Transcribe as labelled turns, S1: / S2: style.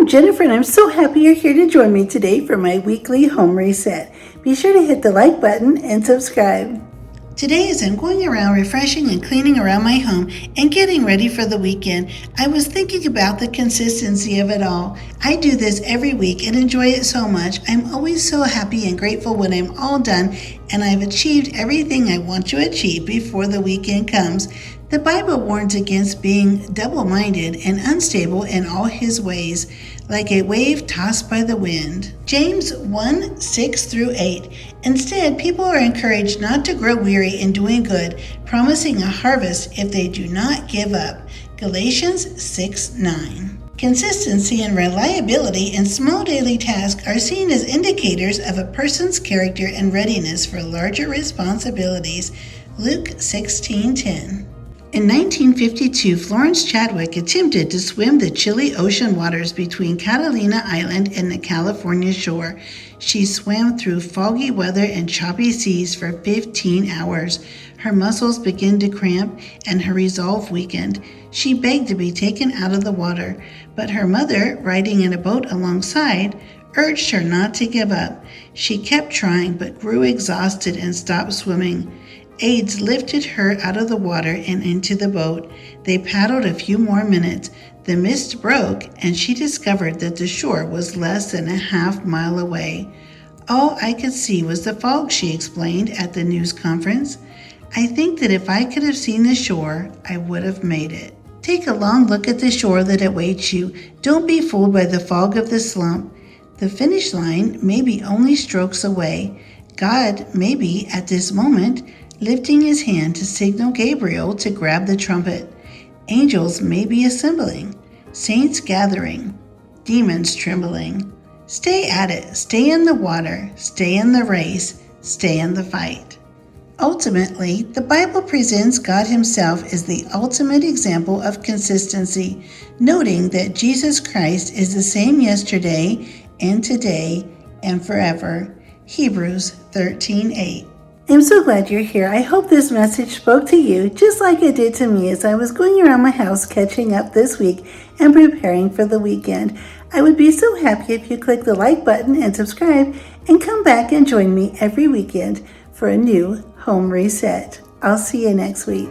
S1: I'm Jennifer, and I'm so happy you're here to join me today for my weekly home reset. Be sure to hit the like button and subscribe. Today, as I'm going around refreshing and cleaning around my home and getting ready for the weekend, I was thinking about the consistency of it all. I do this every week and enjoy it so much. I'm always so happy and grateful when I'm all done and I've achieved everything I want to achieve before the weekend comes. The Bible warns against being double-minded and unstable in all his ways, like a wave tossed by the wind. James 1:6-8. Instead, people are encouraged not to grow weary in doing good, promising a harvest if they do not give up. Galatians 6:9. Consistency and reliability in small daily tasks are seen as indicators of a person's character and readiness for larger responsibilities. Luke 16:10. In 1952, Florence Chadwick attempted to swim the chilly ocean waters between Catalina Island and the California shore. She swam through foggy weather and choppy seas for 15 hours. Her muscles began to cramp and her resolve weakened. She begged to be taken out of the water, but her mother, riding in a boat alongside, urged her not to give up. She kept trying but grew exhausted and stopped swimming. Aides lifted her out of the water and into the boat. They paddled a few more minutes. The mist broke, and she discovered that the shore was less than a half-mile away. All I could see was the fog, she explained at the news conference. I think that if I could have seen the shore, I would have made it. Take a long look at the shore that awaits you. Don't be fooled by the fog of the slump. The finish line may be only strokes away. God may be, at this moment, lifting his hand to signal Gabriel to grab the trumpet. Angels may be assembling, saints gathering, demons trembling. Stay at it, stay in the water, stay in the race, stay in the fight. Ultimately, the Bible presents God himself as the ultimate example of consistency, noting that Jesus Christ is the same yesterday and today and forever. Hebrews 13:8. I'm so glad you're here. I hope this message spoke to you just like it did to me as I was going around my house catching up this week and preparing for the weekend. I would be so happy if you click the like button and subscribe and come back and join me every weekend for a new home reset. I'll see you next week.